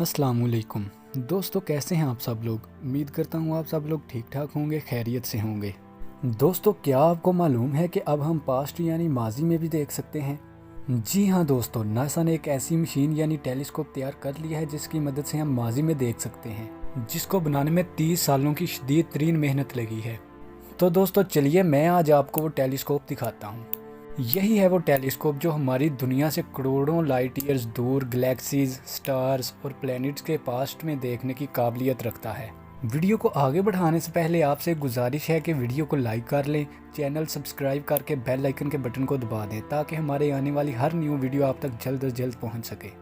अस्सलामुअलैकुम दोस्तों, कैसे हैं आप सब लोग। उम्मीद करता हूँ आप सब लोग ठीक ठाक होंगे, खैरियत से होंगे। दोस्तों, क्या आपको मालूम है कि अब हम पास्ट यानी माजी में भी देख सकते हैं। जी हाँ दोस्तों, नासा ने एक ऐसी मशीन यानी टेलीस्कोप तैयार कर लिया है जिसकी मदद से हम माजी में देख सकते हैं, जिसको बनाने में 30 सालों की शदीद तरीन मेहनत लगी है। तो दोस्तों चलिए मैं आज आपको वो टेलीस्कोप दिखाता हूँ। यही है वो टेलीस्कोप जो हमारी दुनिया से करोड़ों लाइट ईयर्स दूर गैलेक्सीज, स्टार्स और प्लैनेट्स के पास्ट में देखने की काबिलियत रखता है। वीडियो को आगे बढ़ाने से पहले आपसे गुजारिश है कि वीडियो को लाइक कर लें, चैनल सब्सक्राइब करके बेल आइकन के बटन को दबा दें ताकि हमारे आने वाली हर न्यू वीडियो आप तक जल्द से जल्द पहुंच सके।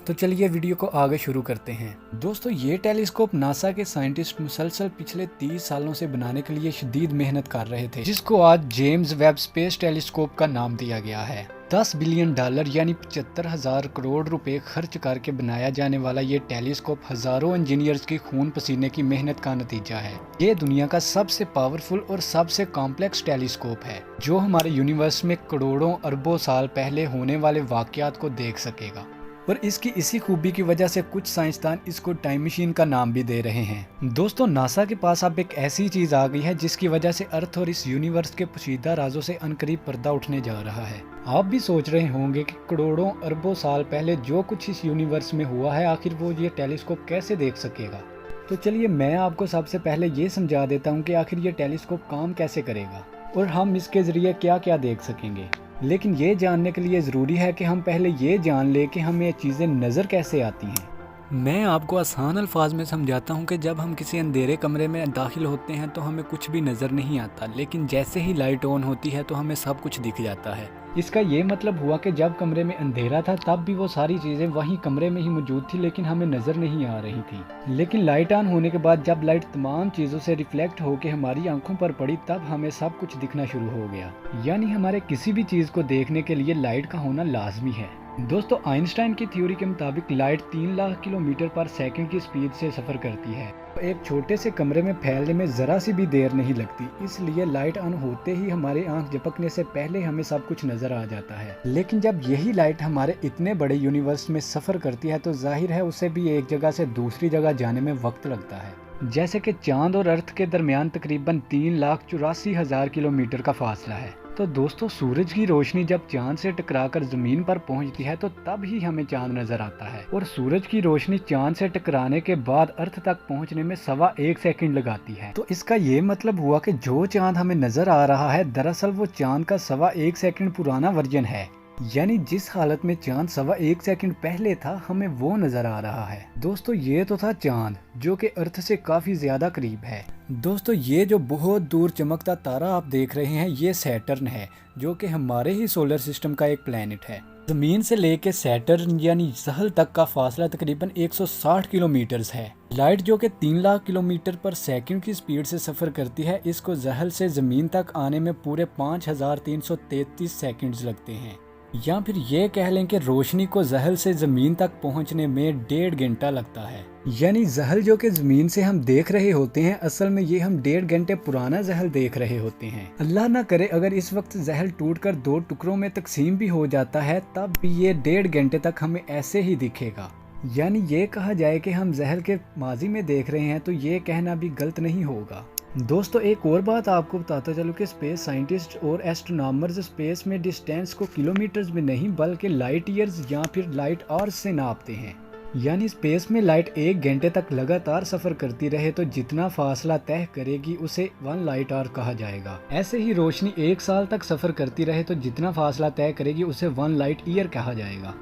तो चलिए वीडियो को आगे शुरू करते हैं। दोस्तों, ये टेलीस्कोप नासा के साइंटिस्ट मुसलसल पिछले 30 सालों से बनाने के लिए शदीद मेहनत कर रहे थे, जिसको आज जेम्स वेब स्पेस टेलीस्कोप का नाम दिया गया है। $10 बिलियन यानी 75,000 करोड़ रुपए खर्च करके बनाया जाने वाला ये टेलीस्कोप हजारों इंजीनियर्स की खून पसीने की मेहनत का नतीजा है। ये दुनिया का सबसे पावरफुल और सबसे कॉम्प्लेक्स टेलीस्कोप है जो हमारे यूनिवर्स में करोड़ों अरबों साल पहले होने वाले वाकयात को देख सकेगा। और इसकी इसी खूबी की वजह से कुछ साइंसदान इसको टाइम मशीन का नाम भी दे रहे हैं। दोस्तों, नासा के पास अब एक ऐसी चीज आ गई है जिसकी वजह से अर्थ और इस यूनिवर्स के पोशीदा राजों से अनकरीब पर्दा उठने जा रहा है। आप भी सोच रहे होंगे कि करोड़ों अरबों साल पहले जो कुछ इस यूनिवर्स में हुआ है, आखिर वो ये टेलीस्कोप कैसे देख सकेगा। तो चलिए मैं आपको सबसे पहले ये समझा देता हूँ कि आखिर ये टेलीस्कोप काम कैसे करेगा और हम इसके जरिए क्या क्या देख सकेंगे। लेकिन ये जानने के लिए ज़रूरी है कि हम पहले ये जान लें कि हमें चीज़ें नज़र कैसे आती हैं। मैं आपको आसान अल्फाज में समझाता हूँ कि जब हम किसी अंधेरे कमरे में दाखिल होते हैं तो हमें कुछ भी नज़र नहीं आता, लेकिन जैसे ही लाइट ऑन होती है तो हमें सब कुछ दिख जाता है। इसका ये मतलब हुआ कि जब कमरे में अंधेरा था तब भी वो सारी चीज़ें वहीं कमरे में ही मौजूद थी, लेकिन हमें नज़र नहीं आ रही थी। लेकिन लाइट ऑन होने के बाद जब लाइट तमाम चीज़ों से रिफ्लेक्ट होकर हमारी आंखों पर पड़ी तब हमें सब कुछ दिखना शुरू हो गया। यानी हमारे किसी भी चीज़ को देखने के लिए लाइट का होना लाजमी है। दोस्तों, आइंस्टाइन की थ्योरी के मुताबिक लाइट 3 लाख किलोमीटर पर सेकंड की स्पीड से सफर करती है। एक छोटे से कमरे में फैलने में जरा सी भी देर नहीं लगती, इसलिए लाइट ऑन होते ही हमारे आंख झपकने से पहले हमें सब कुछ नजर आ जाता है। लेकिन जब यही लाइट हमारे इतने बड़े यूनिवर्स में सफर करती है तो जाहिर है उसे भी एक जगह से दूसरी जगह जाने में वक्त लगता है। जैसे कि चांद और अर्थ के दरमियान तकरीबन 3,84,000 किलोमीटर का फासला है। तो दोस्तों, सूरज की रोशनी जब चांद से टकराकर जमीन पर पहुंचती है तो तब ही हमें चांद नजर आता है, और सूरज की रोशनी चांद से टकराने के बाद अर्थ तक पहुंचने में 1.25 सेकंड लगाती है। तो इसका ये मतलब हुआ कि जो चांद हमें नजर आ रहा है दरअसल वो चांद का 1.25 सेकंड पुराना वर्जन है। यानी जिस हालत में चांद 1.25 सेकंड पहले था हमें वो नजर आ रहा है। दोस्तों, ये तो था चांद जो कि अर्थ से काफी ज्यादा करीब है। दोस्तों, ये जो बहुत दूर चमकता तारा आप देख रहे हैं ये सैटर्न है, जो कि हमारे ही सोलर सिस्टम का एक प्लेनेट है। जमीन से लेके सैटर्न यानी ज़हल तक का फासला तकरीबन 160 किलोमीटर है। लाइट जो कि 3 लाख किलोमीटर पर सेकंड की स्पीड से सफर करती है, इसको ज़हल से जमीन तक आने में पूरे 5,333 सेकंड्स लगते हैं। या फिर ये कह लें कि रोशनी को ज़हल से ज़मीन तक पहुंचने में 1.5 घंटा लगता है। यानी ज़हल जो कि ज़मीन से हम देख रहे होते हैं, असल में ये हम 1.5 घंटे पुराना ज़हल देख रहे होते हैं। अल्लाह ना करे अगर इस वक्त ज़हल टूटकर 2 टुकड़ों में तकसीम भी हो जाता है तब भी ये 1.5 घंटे तक हमें ऐसे ही दिखेगा। यानी ये कहा जाए कि हम ज़हल के माजी में देख रहे हैं तो ये कहना भी गलत नहीं होगा। दोस्तों, एक और बात आपको बताता चलो कि स्पेस साइंटिस्ट और एस्ट्रोनॉमर्स स्पेस में डिस्टेंस को किलोमीटर्स में नहीं बल्कि लाइट ईयर्स या फिर लाइट आवर्स से नापते हैं। यानी स्पेस में लाइट 1 घंटे तक लगातार सफर करती रहे तो जितना फासला तय करेगी उसे 1 लाइट आवर कहा जाएगा। ऐसे ही रोशनी 1 साल तक सफर करती रहे तो जितना फासला तय करेगी उसे 1 लाइट ईयर कहा जाएगा।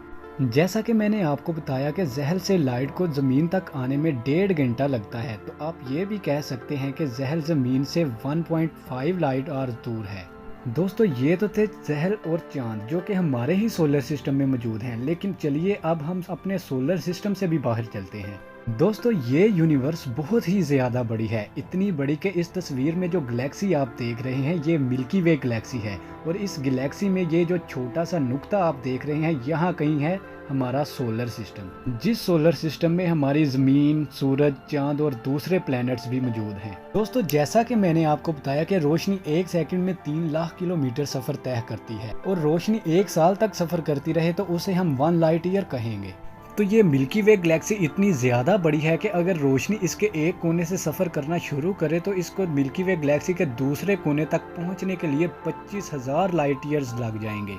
जैसा कि मैंने आपको बताया कि ज़हल से लाइट को ज़मीन तक आने में 1.5 घंटा लगता है, तो आप ये भी कह सकते हैं कि ज़हल ज़मीन से 1.5 लाइट आवर्स दूर है। दोस्तों, ये तो थे ज़हल और चांद जो कि हमारे ही सोलर सिस्टम में मौजूद हैं, लेकिन चलिए अब हम अपने सोलर सिस्टम से भी बाहर चलते हैं। दोस्तों, ये यूनिवर्स बहुत ही ज़्यादा बड़ी है, इतनी बड़ी कि इस तस्वीर में जो गैलेक्सी आप देख रहे हैं ये मिल्की वे गैलेक्सी है, और इस गैलेक्सी में ये जो छोटा सा नुक्ता आप देख रहे हैं यहाँ कहीं है हमारा सोलर सिस्टम, जिस सोलर सिस्टम में हमारी ज़मीन, सूरज, चांद और दूसरे प्लैनेट्स भी मौजूद हैं। दोस्तों, जैसा कि मैंने आपको बताया कि रोशनी 1 सेकंड में 3 लाख किलोमीटर सफ़र तय करती है, और रोशनी 1 साल तक सफ़र करती रहे तो उसे हम 1 लाइट ईयर कहेंगे। तो ये मिल्की वे गैलेक्सी इतनी ज़्यादा बड़ी है कि अगर रोशनी इसके एक कोने से सफ़र करना शुरू करे तो इसको मिल्की वे गैलेक्सी के दूसरे कोने तक पहुंचने के लिए 25,000 लाइट ईयर्स लग जाएंगे।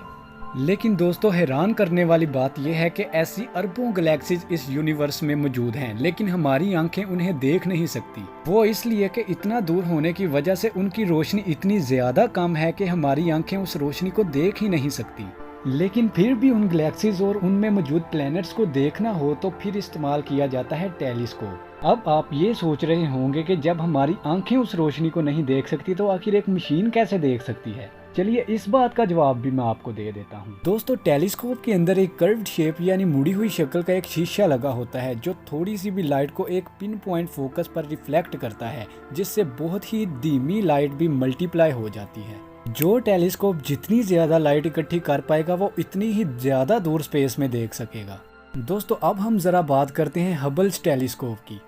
लेकिन दोस्तों हैरान करने वाली बात यह है कि ऐसी अरबों गैलेक्सीज इस यूनिवर्स में मौजूद हैं, लेकिन हमारी आंखें उन्हें देख नहीं सकती। वो इसलिए कि इतना दूर होने की वजह से उनकी रोशनी इतनी ज़्यादा कम है कि हमारी आंखें उस रोशनी को देख ही नहीं सकती। लेकिन फिर भी उन गैलेक्सीज और उनमें मौजूद प्लैनेट्स को देखना हो तो फिर इस्तेमाल किया जाता है टेलीस्कोप। अब आप ये सोच रहे होंगे कि जब हमारी आंखें उस रोशनी को नहीं देख सकती तो आखिर एक मशीन कैसे देख सकती है। चलिए इस बात का जवाब भी मैं आपको दे देता हूँ। दोस्तों टेलीस्कोप के अंदर एक कर्व्ड शेप यानी मुड़ी हुई शक्ल का एक शीशा लगा होता है जो थोड़ी सी भी लाइट को एक पिन पॉइंट फोकस पर रिफ्लेक्ट करता है, जिससे बहुत ही धीमी लाइट भी मल्टीप्लाई हो जाती है। जो टेलीस्कोप जितनी ज्यादा लाइट इकट्ठी कर पाएगा वो इतनी ही ज्यादा दूर स्पेस में देख सकेगा। दोस्तों अब हम जरा बात करते हैं हबल्स टेलीस्कोप की।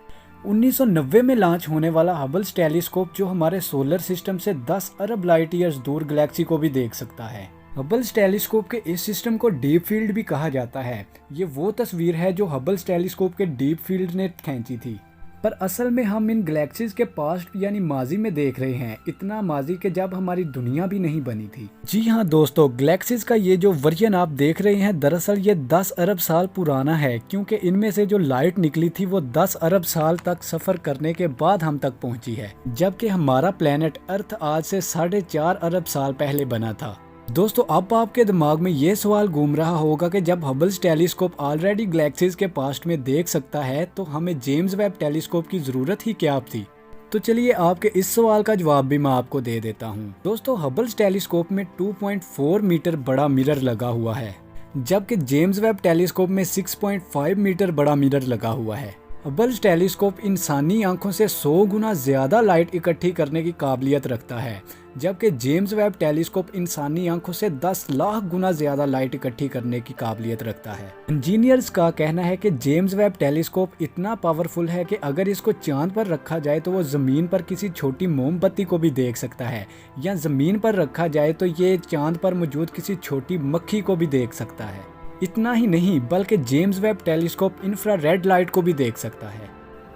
1990 में लॉन्च होने वाला हबल्स टेलीस्कोप जो हमारे सोलर सिस्टम से 10 अरब लाइट ईयर्स दूर गैलेक्सी को भी देख सकता है। हबल्स टेलीस्कोप के इस सिस्टम को डीप फील्ड भी कहा जाता है। ये वो तस्वीर है जो हबल्स टेलीस्कोप के डीप फील्ड ने खींची थी, पर असल में हम इन गैलेक्सीज के पास्ट यानी माजी में देख रहे हैं, इतना माजी के जब हमारी दुनिया भी नहीं बनी थी। जी हाँ दोस्तों, गैलेक्सीज का ये जो वर्जन आप देख रहे हैं दरअसल ये 10 अरब साल पुराना है, क्योंकि इनमें से जो लाइट निकली थी वो 10 अरब साल तक सफर करने के बाद हम तक पहुंची है, जबकि हमारा प्लेनेट अर्थ आज से 4.5 अरब साल पहले बना था। दोस्तों अब आपके दिमाग में ये सवाल घूम रहा होगा कि जब हबल्स टेलीस्कोप ऑलरेडी गैलेक्सीज के पास्ट में देख सकता है तो हमें जेम्स वेब टेलीस्कोप की जरूरत ही क्या थी। तो चलिए आपके इस सवाल का जवाब भी मैं आपको दे देता हूँ। दोस्तों हबल्स टेलीस्कोप में 2.4 मीटर बड़ा मिरर लगा हुआ है, जबकि जेम्स वेब टेलीस्कोप में 6.5 मीटर बड़ा मिरर लगा हुआ है। हबल्स टेलीस्कोप इंसानी आंखों से 100 गुना ज्यादा लाइट इकट्ठी करने की काबिलियत रखता है, जबकि जेम्स वेब टेलीस्कोप इंसानी आंखों से 10 लाख गुना ज्यादा लाइट इकट्ठी करने की काबिलियत रखता है। इंजीनियर्स का कहना है कि जेम्स वेब टेलीस्कोप इतना पावरफुल है कि अगर इसको चांद पर रखा जाए तो वो जमीन पर किसी छोटी मोमबत्ती को भी देख सकता है, या जमीन पर रखा जाए तो ये चांद पर मौजूद किसी छोटी मक्खी को भी देख सकता है। इतना ही नहीं बल्कि James Webb telescope infrared light को भी देख सकता है।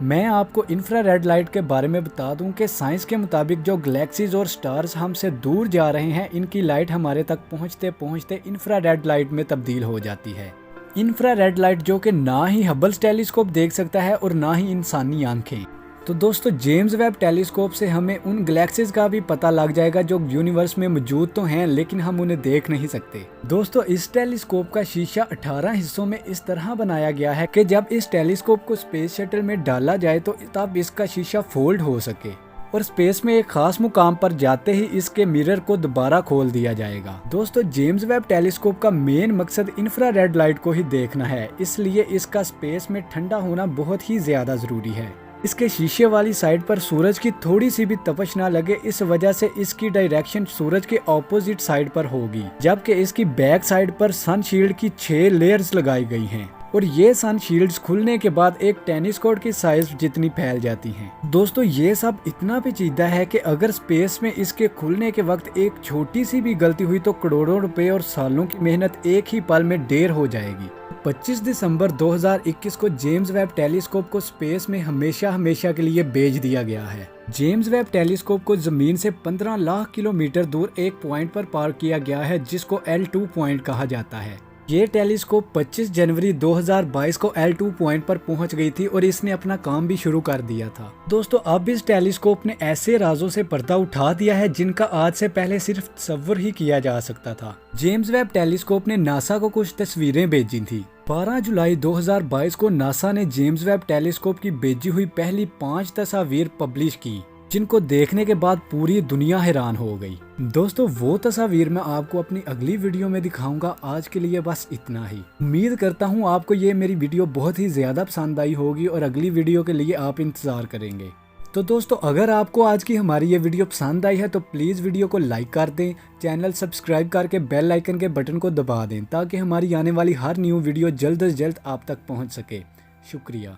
मैं आपको इंफ्रारेड लाइट के बारे में बता दूं कि साइंस के मुताबिक जो गैलेक्सीज और स्टार्स हमसे दूर जा रहे हैं इनकी लाइट हमारे तक पहुंचते पहुंचते इंफ्रारेड लाइट में तब्दील हो जाती है। इंफ्रारेड लाइट जो कि ना ही हबल्स टेलीस्कोप देख सकता है और ना ही इंसानी आंखें। तो दोस्तों जेम्स वेब टेलीस्कोप से हमें उन गैलेक्सीज का भी पता लग जाएगा जो यूनिवर्स में मौजूद तो हैं लेकिन हम उन्हें देख नहीं सकते। दोस्तों इस टेलीस्कोप का शीशा 18 हिस्सों में इस तरह बनाया गया है कि जब इस टेलीस्कोप को स्पेस शटल में डाला जाए तो तब इसका शीशा फोल्ड हो सके और स्पेस में एक खास मुकाम पर जाते ही इसके मिरर को दोबारा खोल दिया जाएगा। दोस्तों जेम्स वेब टेलीस्कोप का मेन मकसद इंफ्रारेड लाइट को ही देखना है, इसलिए इसका स्पेस में ठंडा होना बहुत ही ज्यादा जरूरी है। इसके शीशे वाली साइड पर सूरज की थोड़ी सी भी तपश ना लगे, इस वजह से इसकी डायरेक्शन सूरज के ऑपोजिट साइड पर होगी, जबकि इसकी बैक साइड पर सन शील्ड की 6 लेयर्स लगाई गई हैं और ये सन शील्ड्स खुलने के बाद एक टेनिस कोर्ट की साइज जितनी फैल जाती हैं। दोस्तों ये सब इतना पेचीदा है कि अगर स्पेस में इसके खुलने के वक्त एक छोटी सी भी गलती हुई तो करोड़ों रुपए और सालों की मेहनत एक ही पल में ढेर हो जाएगी। 25 दिसंबर 2021 को जेम्स वेब टेलीस्कोप को स्पेस में हमेशा के लिए भेज दिया गया है। जेम्स वेब टेलीस्कोप को जमीन से 15 लाख किलोमीटर दूर एक पॉइंट पर पार्क किया गया है जिसको L2 पॉइंट कहा जाता है। ये टेलीस्कोप 25 जनवरी 2022 को L2 पॉइंट पर पहुंच गई थी और इसने अपना काम भी शुरू कर दिया था। दोस्तों अब इस टेलीस्कोप ने ऐसे राजों से पर्दा उठा दिया है जिनका आज से पहले सिर्फ तस्व्वुर ही किया जा सकता था। जेम्स वेब टेलीस्कोप ने नासा को कुछ तस्वीरें भेजी थी। 12 जुलाई 2022 को नासा ने जेम्स वेब टेलीस्कोप की भेजी हुई पहली 5 तस्वीर पब्लिश की, जिनको देखने के बाद पूरी दुनिया हैरान हो गई। दोस्तों वो तस्वीर मैं आपको अपनी अगली वीडियो में दिखाऊंगा। आज के लिए बस इतना ही। उम्मीद करता हूँ आपको ये मेरी वीडियो बहुत ही ज्यादा पसंद आई होगी और अगली वीडियो के लिए आप इंतजार करेंगे। तो दोस्तों अगर आपको आज की हमारी ये वीडियो पसंद आई है तो प्लीज़ वीडियो को लाइक कर दें, चैनल सब्सक्राइब करके बेल आइकन के बटन को दबा दें ताकि हमारी आने वाली हर न्यू वीडियो जल्द से जल्द आप तक पहुँच सके। शुक्रिया।